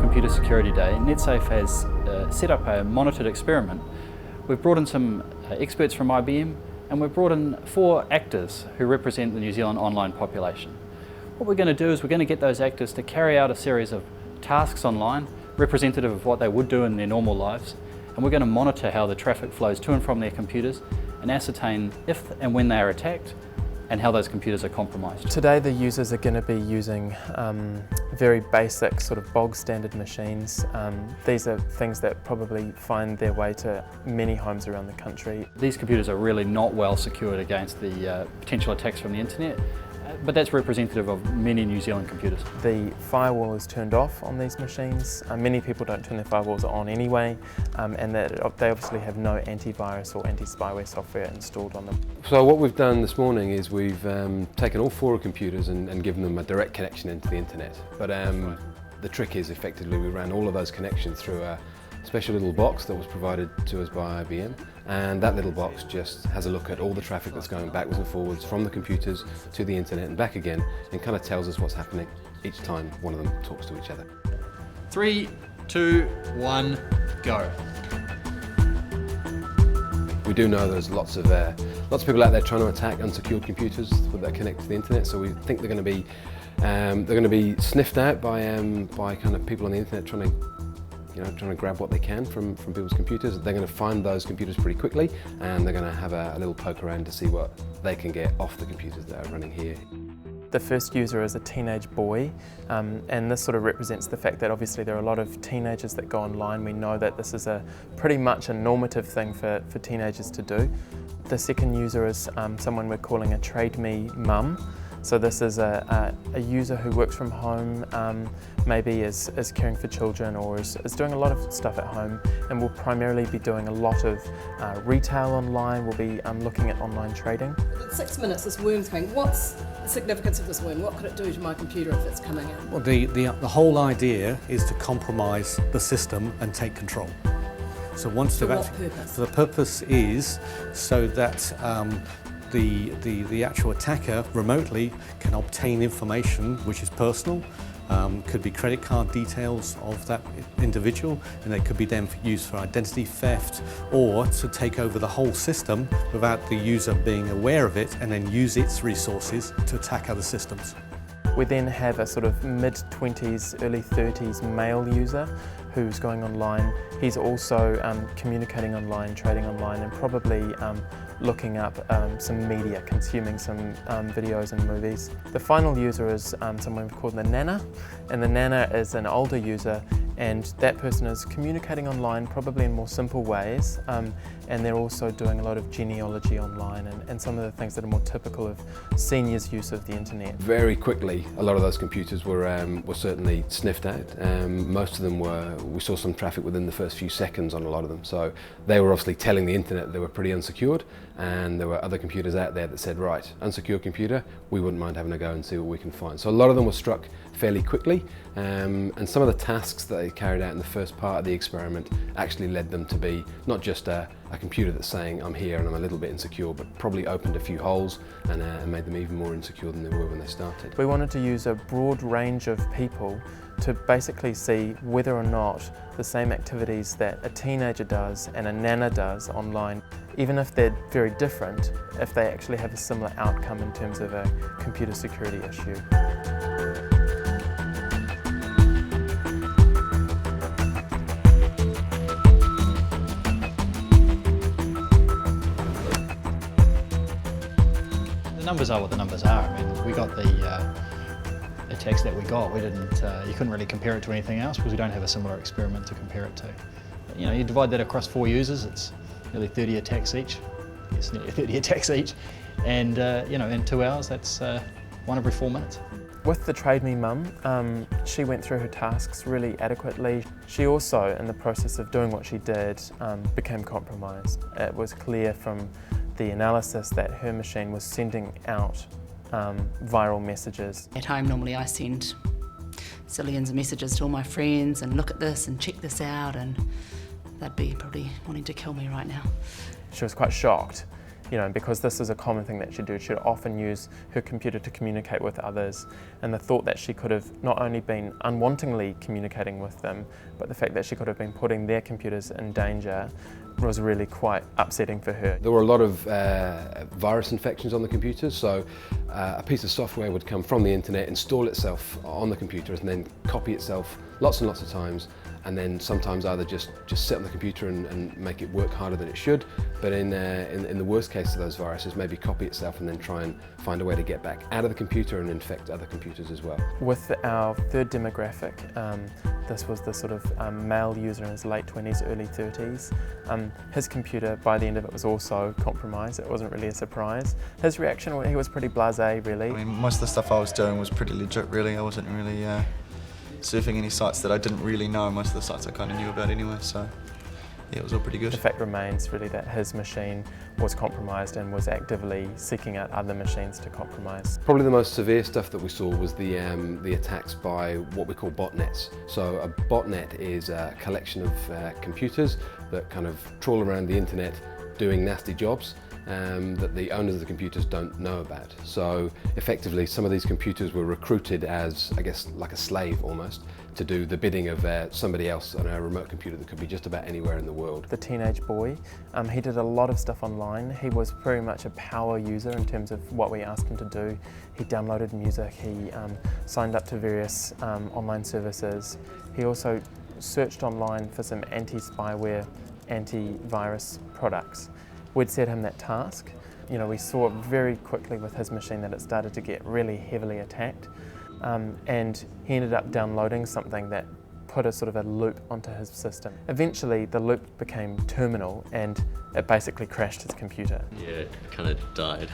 Computer Security Day, NetSafe has set up a monitored experiment. We've brought in some experts from IBM, and we've brought in 4 actors who represent the New Zealand online population. What we're going to do is we're going to get those actors to carry out a series of tasks online, representative of what they would do in their normal lives, and we're going to monitor how the traffic flows to and from their computers and ascertain if and when they are attacked and how those computers are compromised. Today the users are going to be using very basic sort of bog standard machines. These are things that probably find their way to many homes around the country. These computers are really not well secured against the potential attacks from the internet, but that's representative of many New Zealand computers. The firewall is turned off on these machines. Many people don't turn their firewalls on anyway, and they obviously have no antivirus or anti-spyware software installed on them. So what we've done this morning is we've taken all 4 computers and given them a direct connection into the internet. But the trick is effectively we ran all of those connections through a special little box that was provided to us by IBM, and that little box just has a look at all the traffic that's going backwards and forwards from the computers to the internet and back again, and kind of tells us what's happening each time one of them talks to each other. 3, 2, 1, go. We do know there's lots of people out there trying to attack unsecured computers that are connected to the internet, so we think they're going to be sniffed out by kind of people on the internet trying to grab what they can from people's computers. They're going to find those computers pretty quickly, and they're going to have a little poke around to see what they can get off the computers that are running here. The first user is a teenage boy, and this sort of represents the fact that obviously there are a lot of teenagers that go online. We know that this is pretty much a normative thing for teenagers to do. The second user is someone we're calling a Trade Me Mum. So this is a user who works from home, maybe is caring for children or is doing a lot of stuff at home, and will primarily be doing a lot of retail online. We'll be looking at online trading. In 6 minutes, this worm's coming. What's the significance of this worm? What could it do to my computer if it's coming in? Well, the whole idea is to compromise the system and take control. So once For they've what actually, purpose? the purpose is so that the actual attacker remotely can obtain information which is personal, could be credit card details of that individual, and they could be then used for identity theft or to take over the whole system without the user being aware of it, and then use its resources to attack other systems. We then have a sort of mid-20s, early 30s male user who's going online. He's also communicating online, trading online, and probably looking up some media, consuming some videos and movies. The final user is someone we've called the Nana, and the Nana is an older user, and that person is communicating online probably in more simple ways, and they're also doing a lot of genealogy online and some of the things that are more typical of seniors' use of the internet. Very quickly, a lot of those computers were certainly sniffed out. Most of them we saw some traffic within the first few seconds on a lot of them, so they were obviously telling the internet they were pretty unsecured, and there were other computers out there that said, right, unsecured computer, we wouldn't mind having a go and see what we can find. So a lot of them were struck fairly quickly, and some of the tasks that they carried out in the first part of the experiment actually led them to be not just a computer that's saying I'm here and I'm a little bit insecure, but probably opened a few holes and made them even more insecure than they were when they started. We wanted to use a broad range of people to basically see whether or not the same activities that a teenager does and a nana does online, even if they're very different, if they actually have a similar outcome in terms of a computer security issue. The numbers are what the numbers are. I mean, we got the attacks that we got. We didn't. You couldn't really compare it to anything else because we don't have a similar experiment to compare it to. But, you divide that across 4 users, it's nearly 30 attacks each. Yes, nearly 30 attacks each, and in 2 hours, that's 1 every 4 minutes. With the Trade Me Mum, she went through her tasks really adequately. She also, in the process of doing what she did, became compromised. It was clear from the analysis that her machine was sending out viral messages. At home, normally I send zillions of messages to all my friends and look at this and check this out, and they'd be probably wanting to kill me right now. She was quite shocked, because this is a common thing that she'd do, she'd often use her computer to communicate with others, and the thought that she could have not only been unwantingly communicating with them, but the fact that she could have been putting their computers in danger was really quite upsetting for her. There were a lot of virus infections on the computers, so a piece of software would come from the internet, install itself on the computer and then copy itself lots and lots of times, and then sometimes either just sit on the computer and make it work harder than it should, but in the worst case of those viruses, maybe copy itself and then try and find a way to get back out of the computer and infect other computers as well. With our third demographic, this was the sort of male user in his late 20s, early 30s. His computer, by the end of it, was also compromised. It wasn't really a surprise. His reaction, he was pretty blasé, really. I mean, most of the stuff I was doing was pretty legit, really. I wasn't really surfing any sites that I didn't really know. Most of the sites I kind of knew about anyway, so yeah, it was all pretty good. The fact remains really that his machine was compromised and was actively seeking out other machines to compromise. Probably the most severe stuff that we saw was the attacks by what we call botnets. So a botnet is a collection of computers that kind of trawl around the internet doing nasty jobs that the owners of the computers don't know about. So effectively some of these computers were recruited as, I guess, like a slave almost, to do the bidding of somebody else on a remote computer that could be just about anywhere in the world. The teenage boy, he did a lot of stuff online. He was very much a power user in terms of what we asked him to do. He downloaded music, he signed up to various online services. He also searched online for some anti-spyware, anti-virus products. We'd set him that task. We saw very quickly with his machine that it started to get really heavily attacked, and he ended up downloading something that put a sort of a loop onto his system. Eventually the loop became terminal and it basically crashed his computer. Yeah, it kind of died.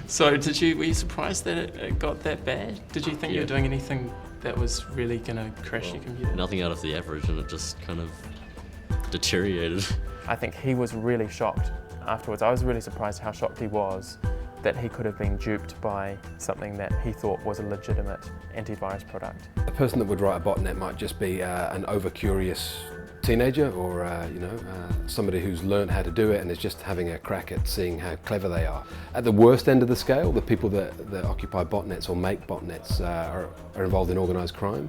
So were you surprised that it got that bad? Did you think you were doing anything that was really going to crash your computer? Nothing out of the average, and it just kind of deteriorated. I think he was really shocked afterwards. I was really surprised how shocked he was that he could have been duped by something that he thought was a legitimate antivirus product. A person that would write a botnet might just be an over-curious teenager, or somebody who's learned how to do it and is just having a crack at seeing how clever they are. At the worst end of the scale, the people that occupy botnets or make botnets are involved in organised crime.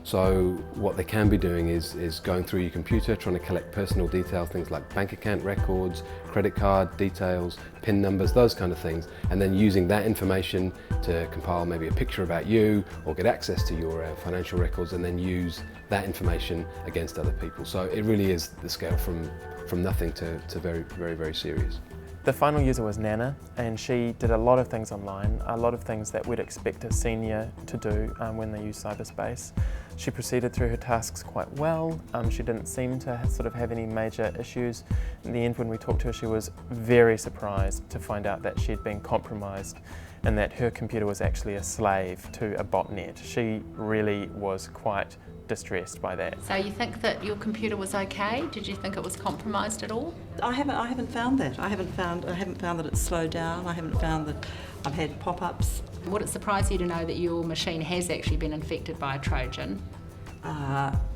So what they can be doing is going through your computer, trying to collect personal details, things like bank account records, credit card details, PIN numbers, those kind of things, and then using that information to compile maybe a picture about you or get access to your financial records, and then use that information against other people. So it really is the scale from nothing to very, very, very serious. The final user was Nana, and she did a lot of things online, a lot of things that we'd expect a senior to do when they use cyberspace. She proceeded through her tasks quite well. She didn't seem to sort of have any major issues. In the end, when we talked to her, she was very surprised to find out that she had been compromised and that her computer was actually a slave to a botnet. She really was quite distressed by that. So you think that your computer was okay? Did you think it was compromised at all? I haven't found that. I haven't found that it's slowed down. I haven't found that I've had pop-ups. Would it surprise you to know that your machine has actually been infected by a Trojan?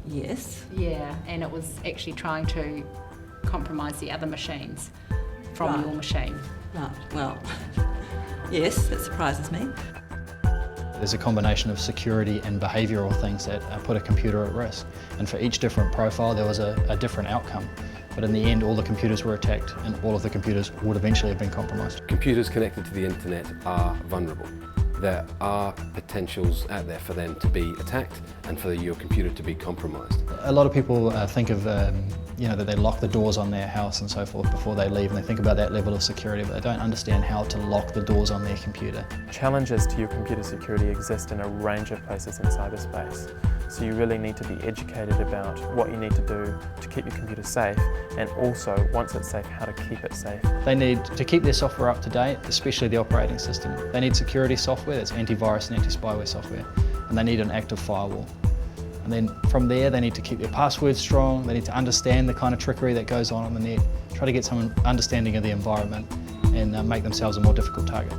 Yes. Yeah, and it was actually trying to compromise the other machines from your machine. Right, well, yes, that surprises me. There's a combination of security and behavioural things that put a computer at risk. And for each different profile, there was a different outcome. But in the end, all the computers were attacked and all of the computers would eventually have been compromised. Computers connected to the internet are vulnerable. There are potentials out there for them to be attacked and for your computer to be compromised. A lot of people think of that they lock the doors on their house and so forth before they leave, and they think about that level of security, but they don't understand how to lock the doors on their computer. Challenges to your computer security exist in a range of places in cyberspace. So you really need to be educated about what you need to do to keep your computer safe, and also, once it's safe, how to keep it safe. They need to keep their software up to date, especially the operating system. They need security software, that's antivirus and anti-spyware software, and they need an active firewall. And then from there, they need to keep their passwords strong, they need to understand the kind of trickery that goes on the net, try to get some understanding of the environment, and make themselves a more difficult target.